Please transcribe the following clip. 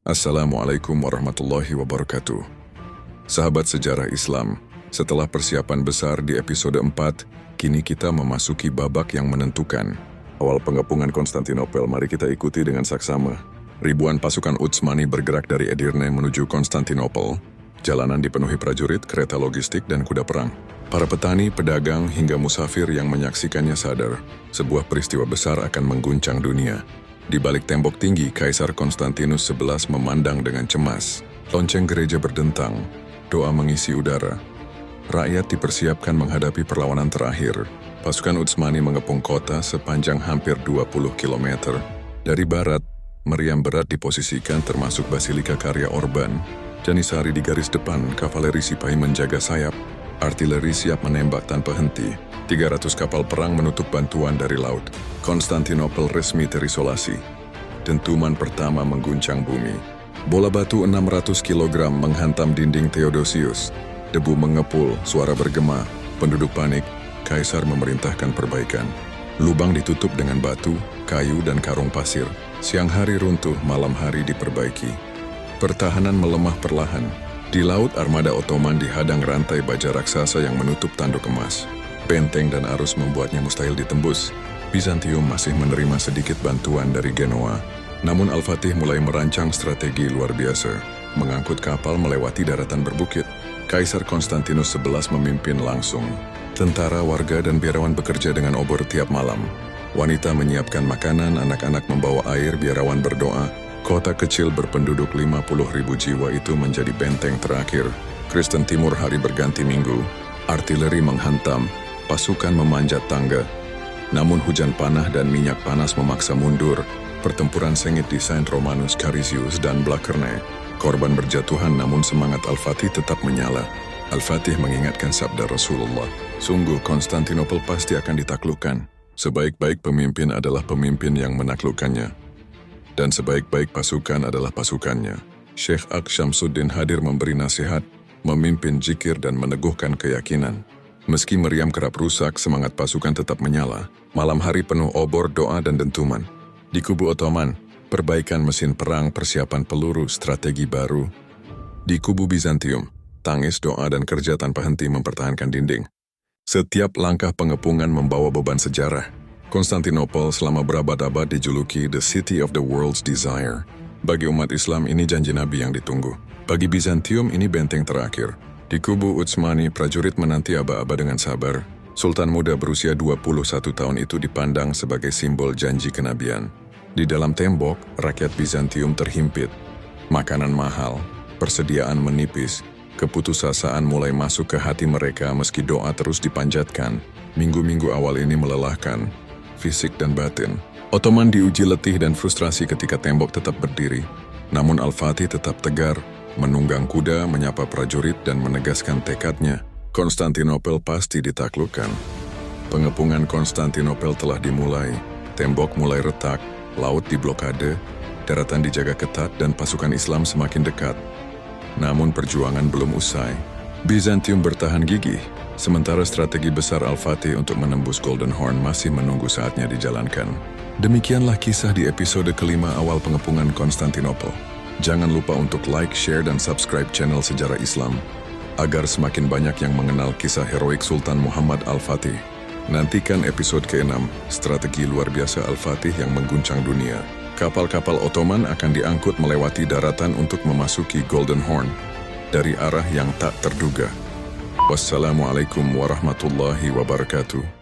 Assalamualaikum warahmatullahi wabarakatuh. Sahabat sejarah Islam, setelah persiapan besar di episode 4, kini kita memasuki babak yang menentukan. Awal pengepungan Konstantinopel, mari kita ikuti dengan saksama. Ribuan pasukan Utsmani bergerak dari Edirne menuju Konstantinopel. Jalanan dipenuhi prajurit, kereta logistik, dan kuda perang. Para petani, pedagang, hingga musafir yang menyaksikannya sadar, sebuah peristiwa besar akan mengguncang dunia. Di balik tembok tinggi, Kaisar Konstantinus XI memandang dengan cemas. Lonceng gereja berdentang, doa mengisi udara. Rakyat dipersiapkan menghadapi perlawanan terakhir. Pasukan Utsmani mengepung kota sepanjang hampir 20 km. Dari barat, meriam berat diposisikan termasuk Basilika Karya Orban. Janisari di garis depan, kavaleri Sipahi menjaga sayap. Artileri siap menembak tanpa henti. 300 kapal perang menutup bantuan dari laut. Konstantinopel resmi terisolasi. Dentuman pertama mengguncang bumi. Bola batu 600 kg menghantam dinding Theodosius. Debu mengepul, suara bergema. Penduduk panik. Kaisar memerintahkan perbaikan. Lubang ditutup dengan batu, kayu, dan karung pasir. Siang hari runtuh, malam hari diperbaiki. Pertahanan melemah perlahan. Di laut, armada Ottoman dihadang rantai baja raksasa yang menutup tanduk emas. Benteng dan arus membuatnya mustahil ditembus. Bizantium masih menerima sedikit bantuan dari Genoa. Namun Al-Fatih mulai merancang strategi luar biasa. Mengangkut kapal melewati daratan berbukit. Kaisar Konstantinus XI memimpin langsung. Tentara, warga, dan biarawan bekerja dengan obor tiap malam. Wanita menyiapkan makanan, anak-anak membawa air, biarawan berdoa. Kota kecil berpenduduk 50.000 jiwa itu menjadi benteng terakhir. Kristen Timur hari berganti minggu. Artileri menghantam, pasukan memanjat tangga. Namun hujan panah dan minyak panas memaksa mundur. Pertempuran sengit di Saint Romanus Carisius dan Blackerne. Korban berjatuhan namun semangat Al-Fatih tetap menyala. Al-Fatih mengingatkan sabda Rasulullah. Sungguh Konstantinopel pasti akan ditaklukkan. Sebaik-baik pemimpin adalah pemimpin yang menaklukkannya. Dan sebaik-baik pasukan adalah pasukannya. Syekh Syamsuddin hadir memberi nasihat, memimpin zikir dan meneguhkan keyakinan. Meski meriam kerap rusak, semangat pasukan tetap menyala. Malam hari penuh obor, doa, dan dentuman. Di kubu Ottoman, perbaikan mesin perang, persiapan peluru, strategi baru. Di kubu Bizantium, tangis, doa, dan kerja tanpa henti mempertahankan dinding. Setiap langkah pengepungan membawa beban sejarah. Konstantinopel selama berabad-abad dijuluki The City of the World's Desire. Bagi umat Islam ini janji Nabi yang ditunggu. Bagi Bizantium ini benteng terakhir. Di kubu Utsmani, prajurit menanti aba-aba dengan sabar. Sultan muda berusia 21 tahun itu dipandang sebagai simbol janji kenabian. Di dalam tembok, rakyat Bizantium terhimpit. Makanan mahal, persediaan menipis, keputusasaan mulai masuk ke hati mereka meski doa terus dipanjatkan. Minggu-minggu awal ini melelahkan, fisik dan batin. Ottoman diuji letih dan frustrasi ketika tembok tetap berdiri. Namun Al-Fatih tetap tegar, menunggang kuda, menyapa prajurit, dan menegaskan tekadnya. Konstantinopel pasti ditaklukkan. Pengepungan Konstantinopel telah dimulai. Tembok mulai retak, laut diblokade, daratan dijaga ketat, dan pasukan Islam semakin dekat. Namun perjuangan belum usai. Bizantium bertahan gigih. Sementara strategi besar Al-Fatih untuk menembus Golden Horn masih menunggu saatnya dijalankan. Demikianlah kisah di episode kelima awal pengepungan Konstantinopel. Jangan lupa untuk like, share, dan subscribe channel Sejarah Islam, agar semakin banyak yang mengenal kisah heroik Sultan Muhammad Al-Fatih. Nantikan episode ke-6, strategi luar biasa Al-Fatih yang mengguncang dunia. Kapal-kapal Ottoman akan diangkut melewati daratan untuk memasuki Golden Horn dari arah yang tak terduga. Wassalamualaikum warahmatullahi wabarakatuh.